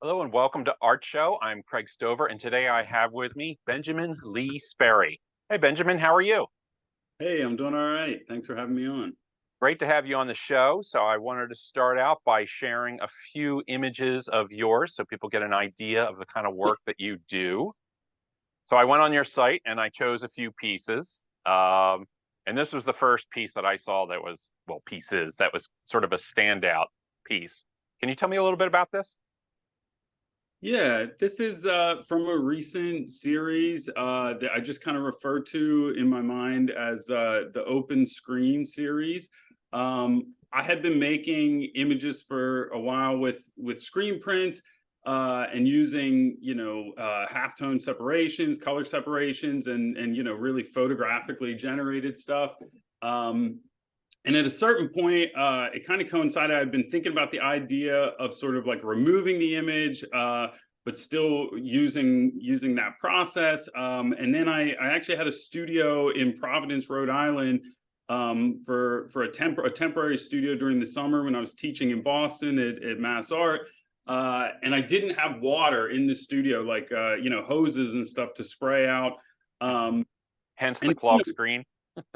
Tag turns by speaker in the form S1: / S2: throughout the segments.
S1: Hello and welcome to Art Show. I'm Craig Stover, and today I have with me Benjamin Lee Sperry. Hey, Benjamin, how are you?
S2: Hey, I'm doing all right. Thanks for having me on.
S1: Great to have you on the show. So, I wanted to start out by sharing a few images of yours so people get an idea of the kind of work that you do. So, I went on your site and I chose a few pieces. And this was the first piece that I saw that was, well, pieces that was sort of a standout piece. Can you tell me a little bit about this?
S2: Yeah, this is from a recent series that I just kind of refer to in my mind as the open screen series. I had been making images for a while with screen prints and using halftone separations, color separations, and really photographically generated stuff. Um, and at a certain point, it kind of coincided. I've been thinking about the idea of sort of like removing the image, but still using that process. And then I actually had a studio in Providence, Rhode Island, for a temporary studio during the summer when I was teaching in Boston at Mass Art. And I didn't have water in the studio, like hoses and stuff to spray out. Um,
S1: Hence the
S2: and
S1: clock screen.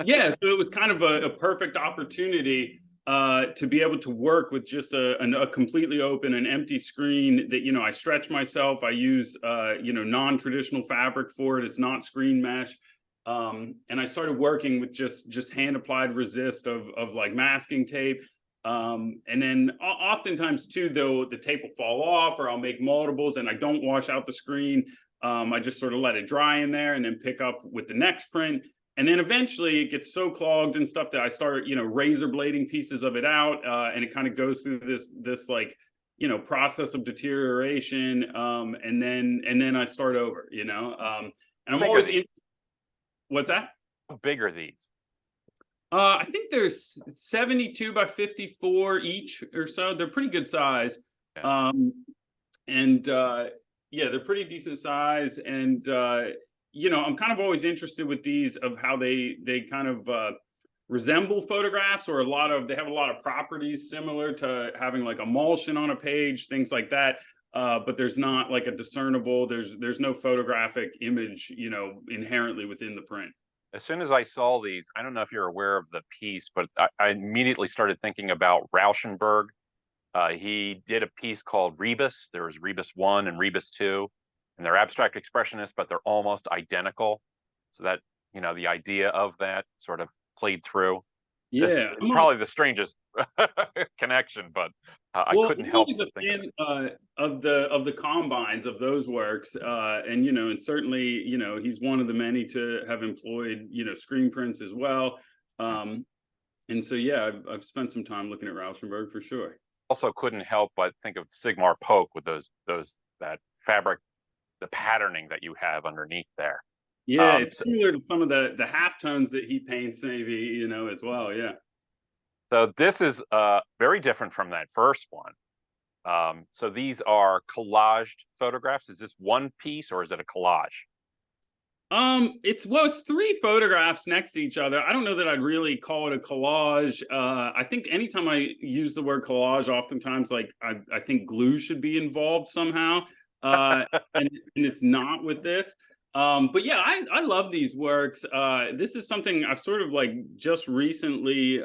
S2: yeah, so it was kind of a perfect opportunity to be able to work with just a completely open and empty screen that, I stretch myself. I use, non-traditional fabric for it. It's not screen mesh. And I started working with just hand applied resist of like masking tape. And then oftentimes too, though, the tape will fall off or I'll make multiples and I don't wash out the screen. I just sort of let it dry in there and then pick up with the next print. And then eventually it gets so clogged and stuff that I start, razor blading pieces of it out, and it kind of goes through this like, process of deterioration, and then I start over, and
S1: How
S2: I'm
S1: big are
S2: always in.
S1: these?
S2: What's that?
S1: How big are these?
S2: I think there's 72 by 54 each or so. They're pretty good size,
S1: Yeah.
S2: um, and yeah, they're pretty decent size, and I'm kind of always interested with these of how they kind of resemble photographs, or they have a lot of properties similar to having like emulsion on a page, things like that. But there's not like a discernible. There's no photographic image, inherently within the print.
S1: As soon as I saw these, I don't know if you're aware of the piece, but I immediately started thinking about Rauschenberg. He did a piece called Rebus. There was Rebus 1 and Rebus 2, and they're abstract expressionists, but they're almost identical. So that, the idea of that sort of played through. It's
S2: Yeah,
S1: probably the strangest connection, but I
S2: well,
S1: couldn't
S2: I'm
S1: help
S2: always a
S1: but think of it.
S2: fan of the combines of those works, and certainly he's one of the many to have employed screen prints as well, um, and so yeah, I've spent some time looking at Rauschenberg for sure.
S1: Also couldn't help but think of Sigmar Polk with those that fabric, the patterning that you have underneath there.
S2: Yeah,
S1: Um,
S2: it's
S1: so,
S2: similar to some of the halftones that he paints, maybe as well. Yeah.
S1: so this is very different from that first one. So these are collaged photographs. Is this one piece or is it a collage?
S2: It's three photographs next to each other. I don't know that I'd really call it a collage. I think anytime I use the word collage, oftentimes like I think glue should be involved somehow. Uh, and it's not with this. But yeah, I love these works. This is something I've sort of like just recently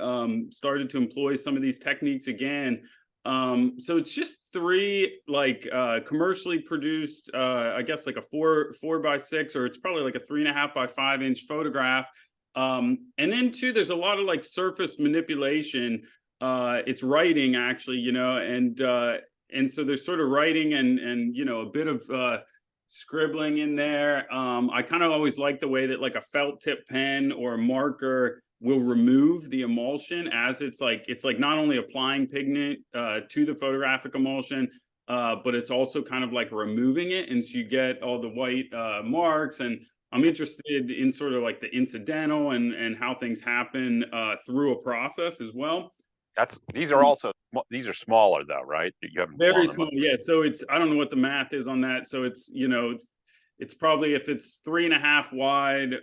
S2: started to employ some of these techniques again. So it's just three like commercially produced, I guess like a four by six, or it's probably like a 3.5 by 5 inch photograph. And then too, there's a lot of like surface manipulation. It's writing actually, and so there's sort of writing and a bit of scribbling in there. I kind of always like the way that like a felt tip pen or a marker will remove the emulsion, as it's like not only applying pigment to the photographic emulsion, but it's also kind of like removing it, and so you get all the white marks. And I'm interested in sort of like the incidental and how things happen through a process as well.
S1: These are also these are smaller though, right? You haven't
S2: Very
S1: blown them up.
S2: small, yeah. So I don't know what the math is on that. So it's probably, if it's 3.5 wide,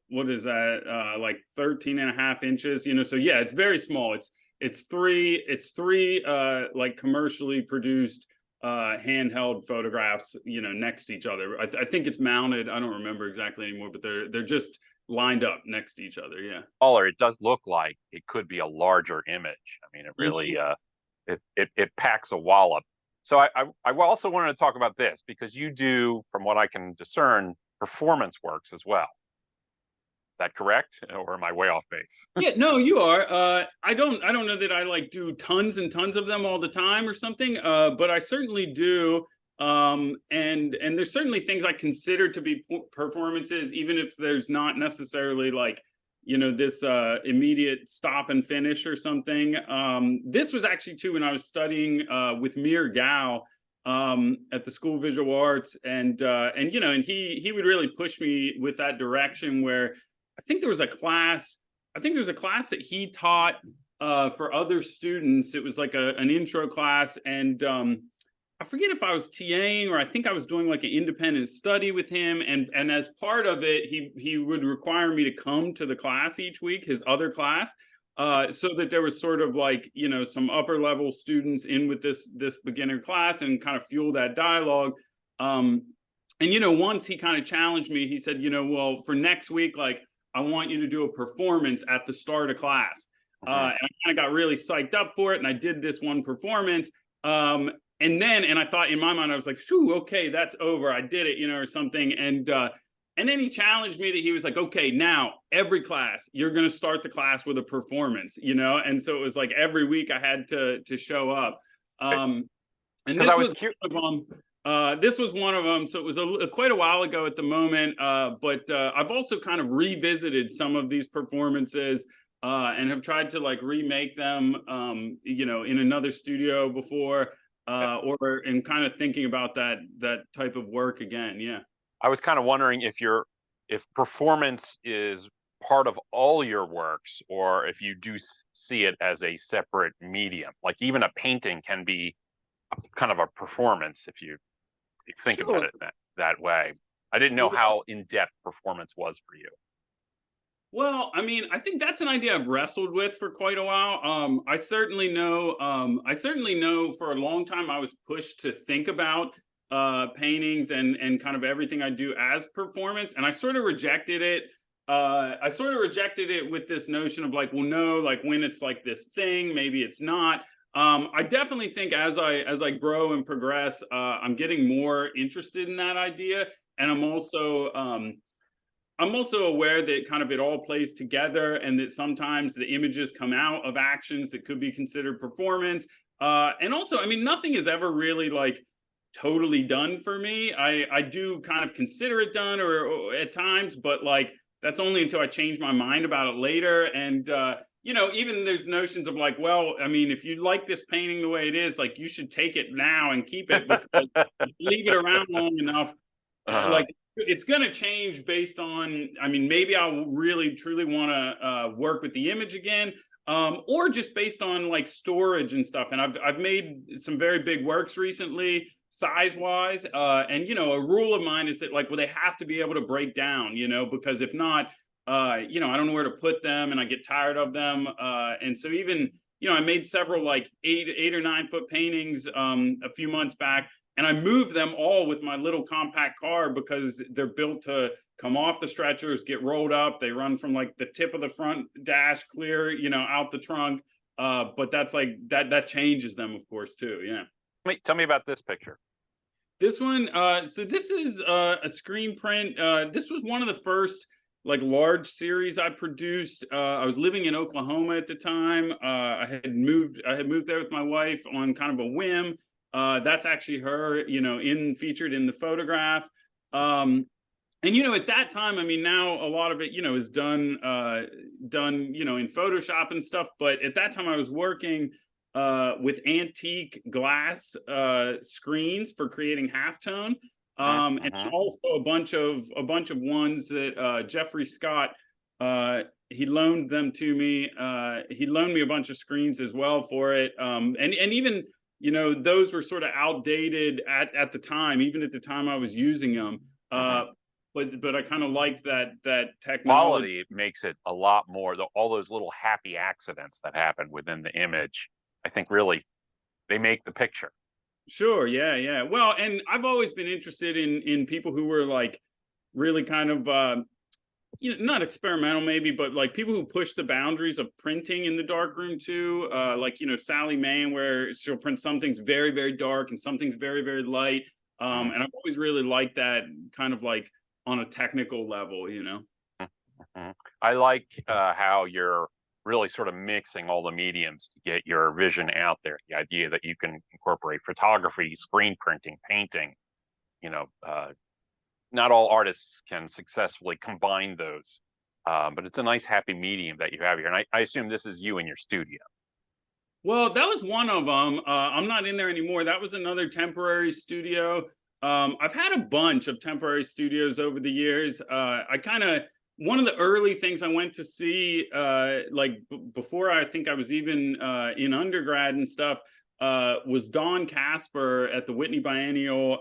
S2: what is that? Like 13.5 inches, so yeah, it's very small. It's three like commercially produced handheld photographs, next to each other. I think it's mounted. I don't remember exactly anymore, but they're just lined up next to each other. Yeah.
S1: Taller, it does look like it could be a larger image. I mean, it really it packs a wallop. So I also wanted to talk about this because you do, from what I can discern, performance works as well. Is that correct, or am I way off base?
S2: Yeah, no, you are. I don't know that I like do tons and tons of them all the time or something. But I certainly do. And there's certainly things I consider to be performances, even if there's not necessarily like, this immediate stop and finish or something. This was actually too when I was studying with Mir Gao at the School of Visual Arts, and he would really push me with that direction where I think there was a class. I think there's a class that he taught for other students. It was like an intro class, and I forget if I was TAing or I think I was doing like an independent study with him. And as part of it, he would require me to come to the class each week, his other class, so that there was sort of like, some upper level students in with this beginner class and kind of fuel that dialogue. And once he kind of challenged me, he said, well, for next week, like, I want you to do a performance at the start of class. And I kind of got really psyched up for it. And I did this one performance. And I thought in my mind, I was like, shoo, okay, that's over. I did it, or something. And then he challenged me that he was like, okay, now every class, you're going to start the class with a performance, And so it was like every week I had to show up. And this was this was one of them. So it was quite a while ago at the moment. But I've also kind of revisited some of these performances and have tried to like remake them, in another studio before, or in kind of thinking about that type of work again. Yeah.
S1: I was kind of wondering if performance is part of all your works, or if you do see it as a separate medium. Like even a painting can be kind of a performance if you think about it that way. I didn't know how in-depth performance was for you.
S2: Well, I mean, I think that's an idea I've wrestled with for quite a while. I certainly know for a long time I was pushed to think about paintings and kind of everything I do as performance, and I sort of rejected it. I sort of rejected it with this notion of like, well, no, like when it's like this thing, maybe it's not. I definitely think as I grow and progress, I'm getting more interested in that idea, and I'm also aware that kind of it all plays together, and that sometimes the images come out of actions that could be considered performance. And also, I mean, nothing is ever really like totally done for me. I do kind of consider it done or at times, but like that's only until I change my mind about it later. And even there's notions of like, well, I mean, if you like this painting the way it is, like you should take it now and keep it, because leave it around long enough, like it's going to change based on, I mean, maybe I'll really truly want to work with the image again, or just based on like storage and stuff. And I've made some very big works recently, size wise, and a rule of mine is that like, well, they have to be able to break down, because if not, I don't know where to put them and I get tired of them. And so even, I made several like 8 or 9 foot paintings a few months back, and I moved them all with my little compact car because they're built to come off the stretchers, get rolled up. They run from like the tip of the front dash clear, out the trunk. But that's like, that changes them, of course, too. Yeah.
S1: Tell me about this picture.
S2: This one, so this is a screen print. This was one of the first like large series I produced. I was living in Oklahoma at the time. I had moved there with my wife on kind of a whim. That's actually her, featured in the photograph. And at that time, I mean, now a lot of it, is done, in Photoshop and stuff. But at that time, I was working with antique glass screens for creating halftone. And also a bunch of ones that Jeffrey Scott, he loaned them to me. He loaned me a bunch of screens as well for it. And even, those were sort of outdated at the time, even at the time I was using them. But I kind of liked that technology.
S1: Quality makes it a lot more. All those little happy accidents that happen within the image, I think really they make the picture.
S2: Sure. Yeah. Yeah. Well, and I've always been interested in people who were like really kind of not experimental maybe, but like people who push the boundaries of printing in the darkroom too. Like Sally Mann, where she'll print some things very very dark and some things very very light.
S1: Mhm,
S2: And I've always really liked that kind of like on a technical level.
S1: mhm. I like how you're really sort of mixing all the mediums to get your vision out there. The idea that you can incorporate photography, screen printing, painting. You know, not all artists can successfully combine those, but it's a nice happy medium that you have here. And I assume this is you in your studio.
S2: Well, that was one of them. I'm not in there anymore. That was another temporary studio. I've had a bunch of temporary studios over the years. I kind of one of the early things I went to see, like before I think I was even in undergrad and stuff, was Don Casper at the Whitney Biennial.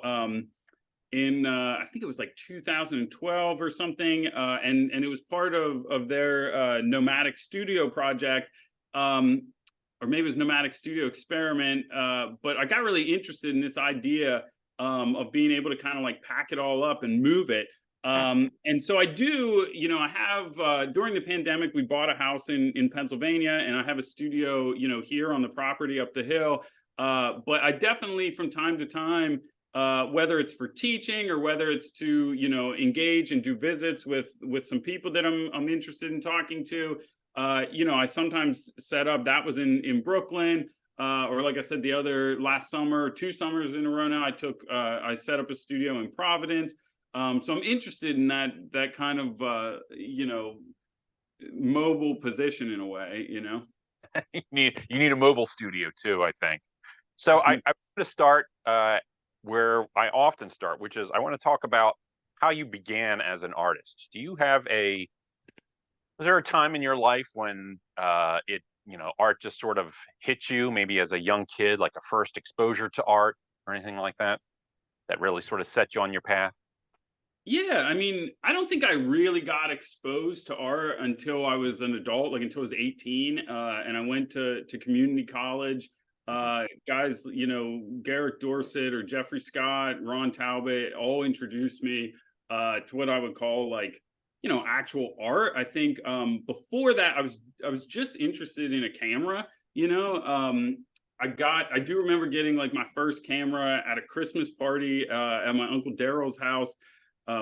S2: In I think it was like 2012 or something, and it was part of their nomadic studio project. Um, or maybe it was nomadic studio experiment. But I got really interested in this idea of being able to kind of like pack it all up and move it. And so I do, I have during the pandemic, we bought a house in Pennsylvania, and I have a studio, here on the property up the hill. But I definitely, from time to time, whether it's for teaching or whether it's to, engage and do visits with some people that I'm interested in talking to. I sometimes set up. That was in Brooklyn, or like I said, the other last summer, 2 summers in a row now. I set up a studio in Providence. So I'm interested in that kind of mobile position in a way.
S1: You need a mobile studio too, I think. So I want to start where I often start, which is I want to talk about how you began as an artist. Was there a time in your life when art just sort of hit you, maybe as a young kid, like a first exposure to art or anything like that, that really sort of set you on your path?
S2: Yeah, I mean, I don't think I really got exposed to art until I was an adult, like until I was 18, and I went to community college.
S1: Mhm.
S2: Guys, Garrett Dorset or Jeffrey Scott, Ron Talbot, all introduced me to what I would call like, actual art. I think before that, I was just interested in a camera. I do remember getting like my first camera at a Christmas party at my uncle Daryl's house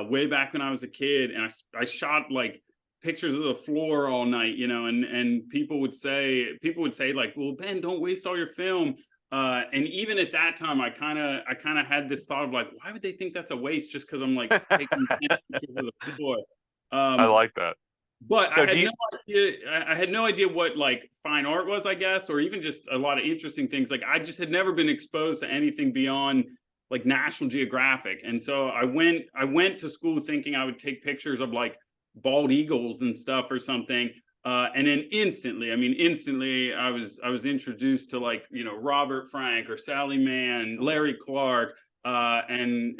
S2: way back when I was a kid, and I shot like pictures of the floor all night, and people would say like, well, Ben, don't waste all your film. And even at that time, I kind of had this thought of like, why would they think that's a waste just because I'm like taking pictures of the floor?
S1: I
S2: Um,
S1: like that.
S2: but I
S1: So
S2: had no idea. I had no idea what like fine art was, I guess, or even just a lot of interesting things. Like I just had never been exposed to anything beyond like National Geographic, and so I went to school thinking I would take pictures of like bald eagles and stuff or something. And then instantly, I was introduced to like Robert Frank or Sally Mann, Larry Clark, and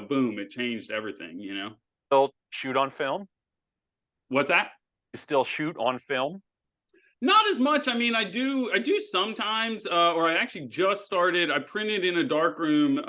S2: boom, it changed everything.
S1: still shoot on film?
S2: What's that?
S1: You still shoot on film?
S2: Not as much. I mean, I do sometimes, or I actually just started. I printed in a darkroom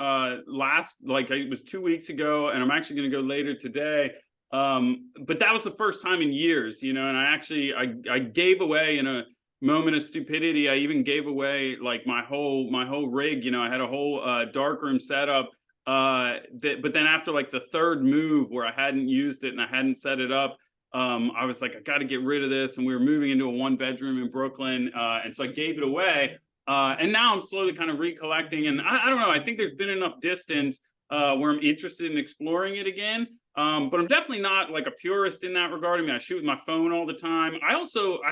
S2: last, like it was 2 weeks ago, and I'm actually going to go later today. But that was the first time in years, and I gave away in a moment of stupidity. I even gave away like my whole rig. I had a whole darkroom setup. But then after like the third move where I hadn't used it and I hadn't set it up, I was like, I got to get rid of this. And we were moving into a 1 bedroom in Brooklyn. And so I gave it away. And now I'm slowly kind of recollecting. And I don't know, I think there's been enough distance where I'm interested in exploring it again. But I'm definitely not like a purist in that regard. I mean, I shoot with my phone all the time. I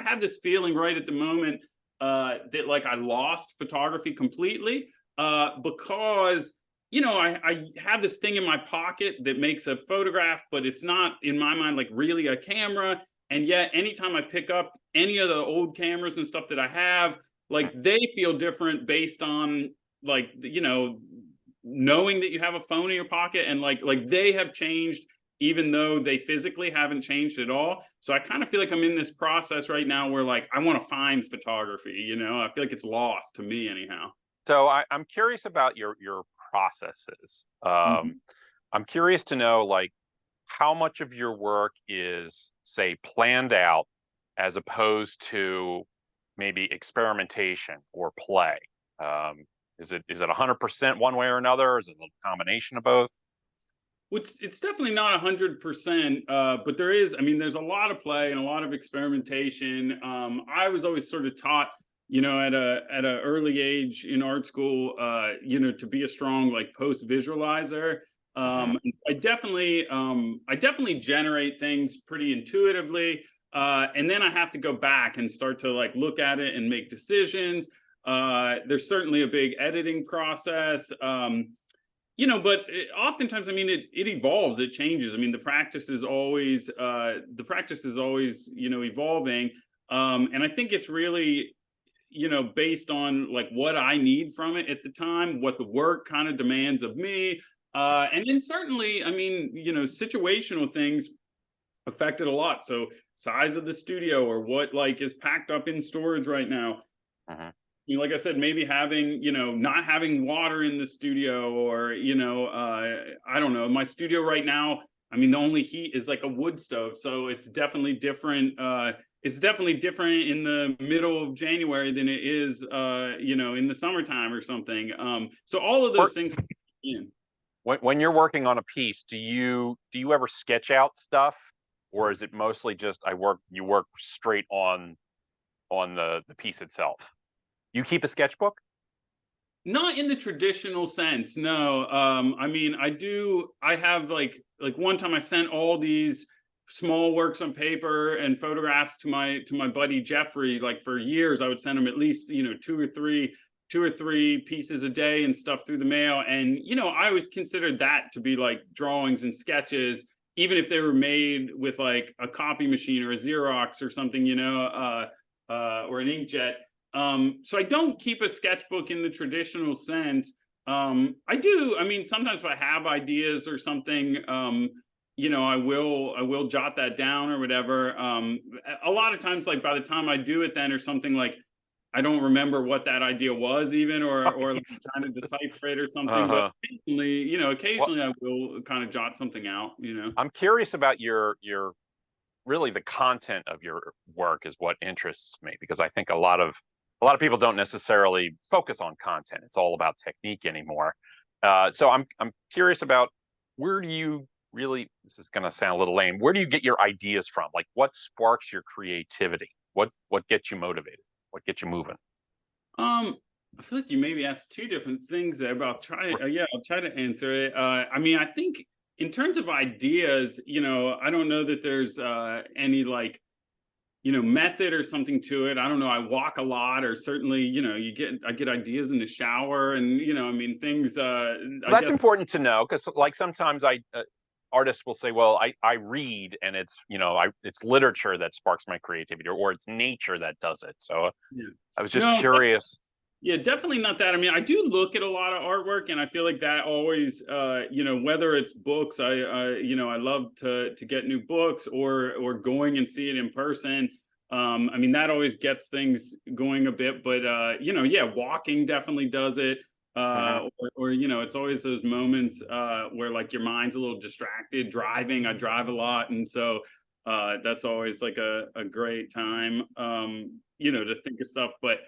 S2: have this feeling right at the moment that like I lost photography completely because I have this thing in my pocket that makes a photograph, but it's not in my mind like really a camera. And yet, anytime I pick up any of the old cameras and stuff that I have, like they feel different based on like knowing that you have a phone in your pocket, and like they have changed even though they physically haven't changed at all. So I kind of feel like I'm in this process right now where like I want to find photography. I feel like it's lost to me anyhow.
S1: So I'm curious about your processes.
S2: Mhm.
S1: I'm curious to know like how much of your work is, say, planned out as opposed to maybe experimentation or play. Um, is it 100% one way or another? Is it a combination of both?
S2: It's definitely not 100%, but there is. I mean, there's a lot of play and a lot of experimentation. I was always sort of taught, at a early age in art school, to be a strong like post visualizer.
S1: Hmm.
S2: And I definitely generate things pretty intuitively, and then I have to go back and start to like look at it and make decisions. There's certainly a big editing process. But oftentimes, I mean, it evolves, it changes. I mean, the practice is always evolving, and I think it's really based on like what I need from it at the time, what the work kind of demands of me, and then certainly, I mean, situational things affected a lot. So size of the studio or what like is packed up in storage right now,
S1: Hmm.
S2: like I said, maybe having, not having water in the studio, or, I don't know. My studio right now, I mean, the only heat is like a wood stove. So it's definitely different. It's definitely different in the middle of January than it is, in the summertime or something. So all of those
S1: Work
S2: things. Yeah.
S1: when you're working on a piece, do you ever sketch out stuff, or is it mostly just you work straight on the piece itself? You keep a sketchbook?
S2: Not in the traditional sense, no. I mean, I do. I have like one time I sent all these small works on paper and photographs to my buddy Jeffrey. Like for years, I would send him at least two or three pieces a day and stuff through the mail. And I always considered that to be like drawings and sketches, even if they were made with like a copy machine or a Xerox or something, or an inkjet. So I don't keep a sketchbook in the traditional sense. I do. I mean, sometimes if I have ideas or something, I will jot that down or whatever. A lot of times, like by the time I do it, then or something like I don't remember what that idea was even, or like I'm trying to decipher it or something. But
S1: Uh-huh.
S2: occasionally,
S1: Well,
S2: occasionally I will kind of jot something out.
S1: I'm curious about your really the content of your work is what interests me because I think a lot of people don't necessarily focus on content. It's all about technique anymore. So I'm curious about where do you really, this is going to sound a little lame, where do you get your ideas from? Like what sparks your creativity? What gets you motivated? What gets you moving?
S2: Um, I feel like you maybe asked two different things there, but I'll try to answer it. I mean, I think in terms of ideas, I don't know that there's any like, method or something to it. I don't know. I walk a lot, or certainly, I get ideas in the shower, and I mean, things. I
S1: Well, that's
S2: guess.
S1: important to know because like sometimes artists will say, well, I read and it's literature that sparks my creativity or it's nature that does it. So
S2: Yeah.
S1: I was just
S2: No,
S1: curious.
S2: yeah, definitely not that. I mean, I do look at a lot of artwork, and I feel like that always, whether it's books, I love to get new books, or going and see it in person. I mean, that always gets things going a bit, but yeah, walking definitely does it.
S1: Mhm.
S2: Or it's always those moments where like your mind's a little distracted. Driving, I drive a lot, and so that's always like a great time, to think of stuff, but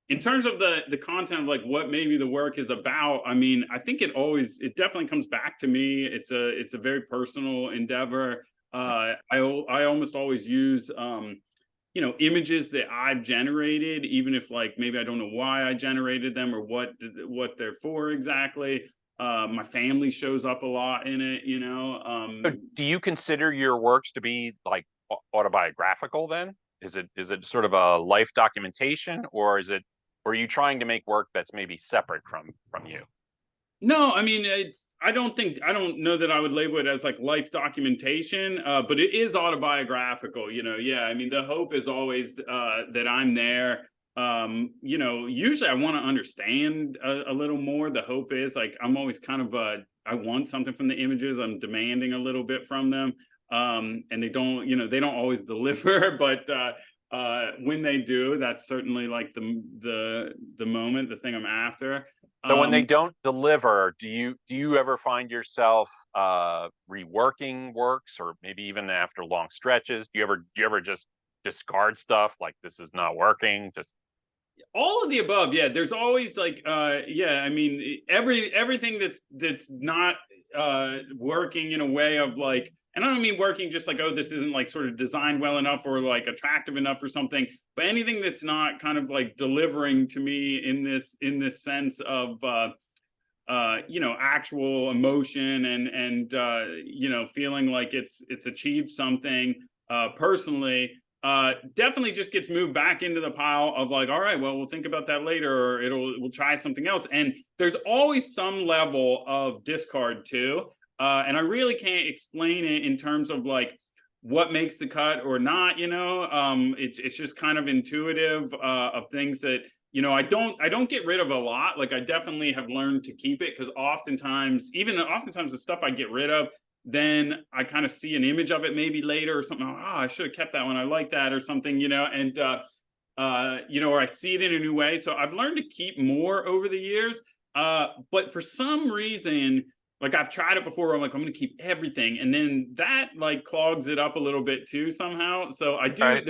S2: in terms of the content of like what maybe the work is about, I mean, I think it definitely comes back to me. It's a very personal endeavor. I almost always use images that I've generated, even if like maybe I don't know why I generated them or what they're for exactly. My family shows up a lot in it.
S1: So do you consider your works to be like autobiographical then? Is it sort of a life documentation or are you trying to make work that's maybe separate from you?
S2: No, I mean, I don't know that I would label it as like life documentation, but it is autobiographical, yeah. I mean, the hope is always that I'm there. Usually I want to understand a little more. The hope is like I'm always kind of I want something from the images. I'm demanding a little bit from them. And they don't always deliver, but when they do, that's certainly like the moment, the thing I'm after.
S1: So when they
S2: Um,
S1: don't deliver, do you ever find yourself reworking works, or maybe even after long stretches? Do you ever just discard stuff like this is not working? Just
S2: all of the above. Yeah, there's always like yeah, I mean everything that's not working in a way of like, and I don't mean working just like, oh, this isn't like sort of designed well enough or like attractive enough or something, but anything that's not kind of like delivering to me in this sense of you know, actual emotion and you know, feeling like it's achieved something personally, definitely just gets moved back into the pile of like, all right, well, we'll think about that later, or we'll try something else. And there's always some level of discard too. And I really can't explain it in terms of like what makes the cut or not, you know. It's just kind of intuitive of things that, you know, I don't get rid of a lot. Like I definitely have learned to keep it, because oftentimes, even oftentimes the stuff I get rid of, then I kind of see an image of it maybe later or something. Oh, I should have kept that one. I like that or something, you know, and you know, or I see it in a new way. So I've learned to keep more over the years. But for some reason, like I've tried it before, I'm like, I'm gonna keep everything. And then that like clogs it up a little bit too somehow. So I do,
S1: right.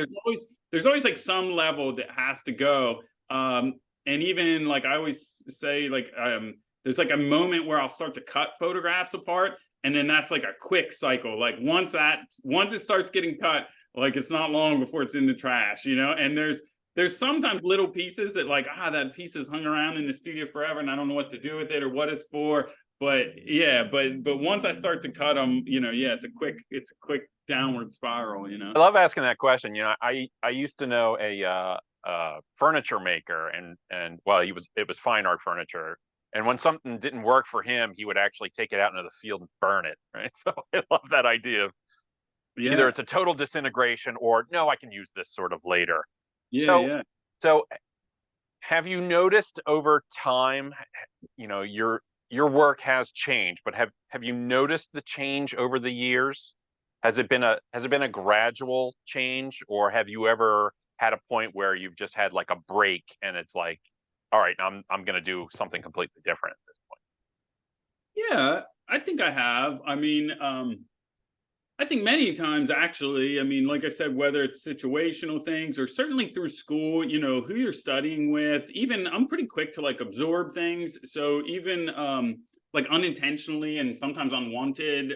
S2: there's always like some level that has to go. And even like I always say, like there's like a moment where I'll start to cut photographs apart, and then that's like a quick cycle. Like once it starts getting cut, like it's not long before it's in the trash, you know. And there's sometimes little pieces that like, that piece is hung around in the studio forever, and I don't know what to do with it or what it's for. But yeah, but once I start to cut them, you know, yeah, it's a quick downward spiral, you know.
S1: I love asking that question. You know, I used to know a furniture maker, and well, it was fine art furniture. And when something didn't work for him, he would actually take it out into the field and burn it. Right. So I love that idea of either
S2: Yeah,
S1: it's a total disintegration or no, I can use this sort of later.
S2: yeah,
S1: So
S2: yeah.
S1: so have you noticed over time, you know, your work has changed, but have you noticed the change over the years? Has it been a gradual change, or have you ever had a point where you've just had like a break and it's like, all right, I'm gonna do something completely different at this
S2: Yeah, I think I have. I mean, I think many times actually, I mean, like I said, whether it's situational things or certainly through school, you know, who you're studying with, even I'm pretty quick to like absorb things. So even like unintentionally and sometimes unwanted,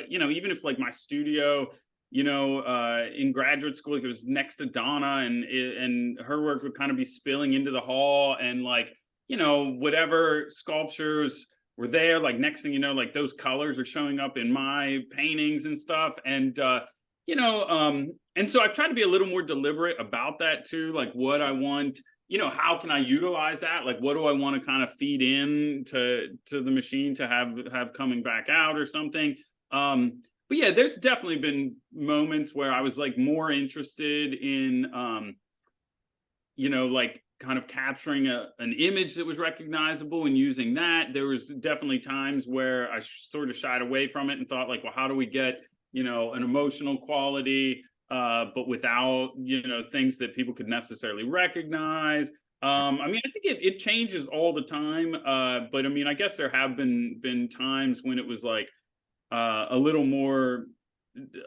S2: you know, even if like my studio, you know, in graduate school, like it was next to Donna, and her work would kind of be spilling into the hall, and like, you know, whatever sculptures were there, like next thing you know, like those colors are showing up in my paintings and stuff. And you know, and so I've tried to be a little more deliberate about that too, like what I want, you know, how can I utilize that, like what do I want to kind of feed in to the machine to have coming back out or something. But yeah, there's definitely been moments where I was like more interested in you know, like kind of capturing an image that was recognizable and using that. There was definitely times where I sort of shied away from it and thought like, well, how do we get, you know, an emotional quality, but without, you know, things that people could necessarily recognize. I mean, I think it changes all the time. But I mean, I guess there have been times when it was like a little more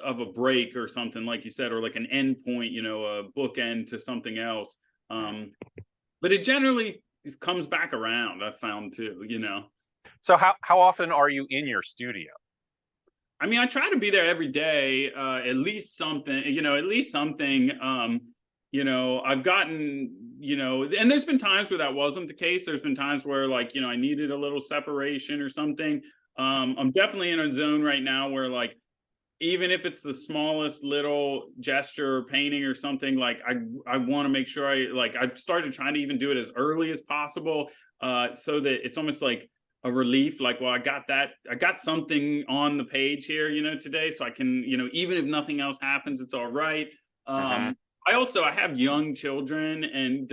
S2: of a break or something, like you said, or like an end point, you know, a bookend to something else.
S1: point?
S2: But it generally comes back around, I've found too, you know.
S1: So how often are you in your studio?
S2: I mean, I try to be there every day, at least something, you know, at least something. You know, I've gotten, you know, and there's been times where that wasn't the case. There's been times where like, you know, I needed a little separation or something. I'm definitely in a zone right now where like, even if it's the smallest little gesture or painting or something, like I want to make sure I've started trying to even do it as early as possible, so that it's almost like a relief, like, well, I got something on the page here, you know, today, so I can, you know, even if nothing else happens, it's all right.
S1: Hmm.
S2: I have young children, and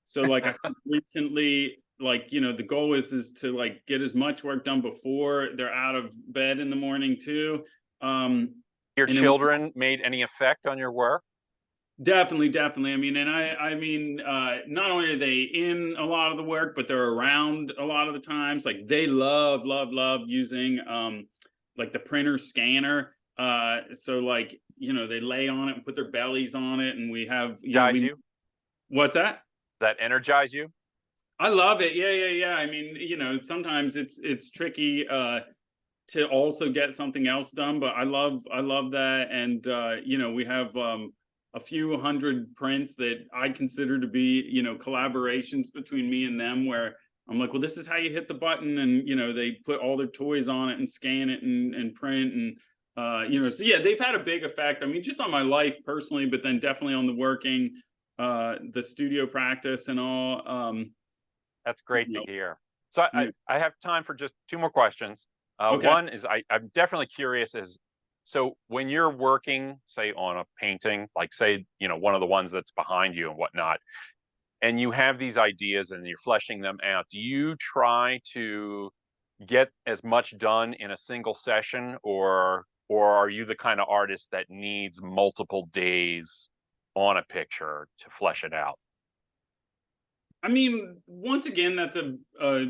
S2: so like I think recently, like, you know, the goal is to like get as much work done before they're out of bed in the morning too. Um,
S1: Your
S2: and then
S1: children made any effect on your work?
S2: Definitely, definitely. I mean, and I mean, not only are they in a lot of the work, but they're around a lot of the times. Like they love, love, love using like the printer scanner. So like, you know, they lay on it and put their bellies on it, and we have, you know,
S1: Energize
S2: we
S1: you?
S2: what's that?
S1: Does that energize you?
S2: I love it. Yeah, yeah, yeah. I mean, you know, sometimes it's tricky to also get something else done, but I love that. And you know, we have a few hundred prints that I consider to be, you know, collaborations between me and them, where I'm like, well, this is how you hit the button, and you know, they put all their toys on it and scan it and print. And you know, so yeah, they've had a big effect. I mean, just on my life personally, but then definitely on the working, the studio practice and all.
S1: That's
S2: You
S1: great to
S2: know,
S1: hear. So
S2: yeah.
S1: I have time for just two more questions.
S2: Okay.
S1: One is I'm definitely curious is, so when you're working, say on a painting, like say, you know, one of the ones that's behind you and whatnot, and you have these ideas and you're fleshing them out, do you try to get as much done in a single session, or are you the kind of artist that needs multiple days on a picture to flesh it out?
S2: I mean, once again, that's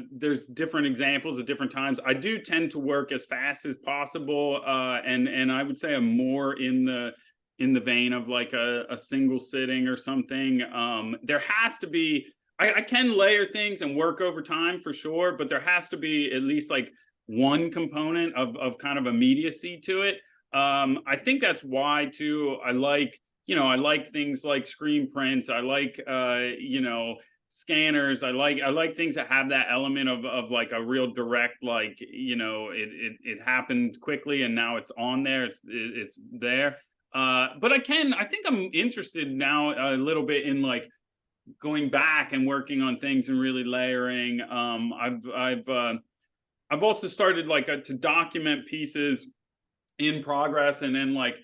S2: there's different examples at different times. I do tend to work as fast as possible, and I would say I'm more in the vein of like a single sitting or something. There has to be. I can layer things and work over time for sure, but there has to be at least like one component of kind of immediacy to it. I think that's why too. I like, you know, I like things like screen prints. I like you know, scanners. I like things that have that element of like a real direct, like, you know, it happened quickly and now it's on there, it's there. But I think I'm interested now a little bit in like going back and working on things and really layering. I've also started like to document pieces in progress, and then like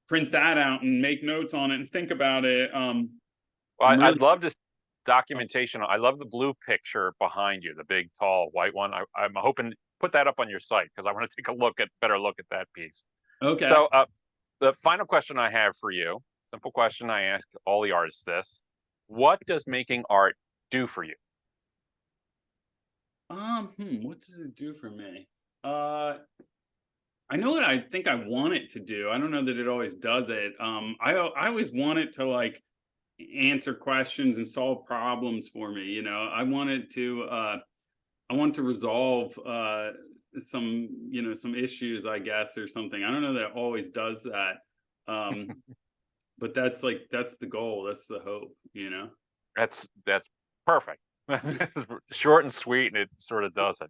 S2: print that out and make notes on it and think about it.
S1: Well,
S2: I'm really
S1: I'd love this documentation. I love the blue picture behind you, the big, tall, white one. I'm hoping to put that up on your site because I want to take a better look at that piece.
S2: okay.
S1: So, the final question I have for you, simple question I ask all the artists this: what does making art do for you?
S2: What does it do for me? Uh, I know what I think I want it to do. I don't know that it always does it. I always want it to like answer questions and solve problems for me. You know, I want to resolve some, you know, some issues, I guess, or something. I don't know that it always does that. Um, but that's like that's the goal. That's the hope. You know.
S1: That's perfect. Short and sweet, and it sort of does it.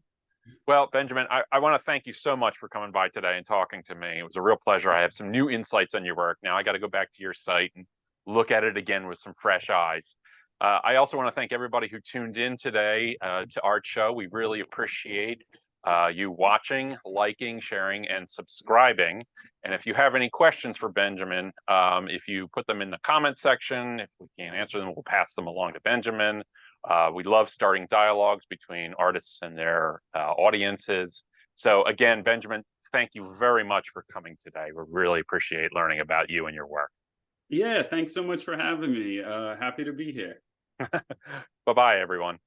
S1: Well, Benjamin, I want to thank you so much for coming by today and talking to me. It was a real pleasure. I have some new insights on your work. Now I got to go back to your site and look at it again with some fresh eyes. I also want to thank everybody who tuned in today to ArtShow. We really appreciate you watching, liking, sharing, and subscribing. And if you have any questions for Benjamin, if you put them in the comment section, if we can't answer them, we'll pass them along to Benjamin. We love starting dialogues between artists and their audiences. So again, Benjamin, thank you very much for coming today. We really appreciate learning about you and your work.
S2: Yeah. Thanks so much for having me. Happy to be here.
S1: Bye-bye, everyone.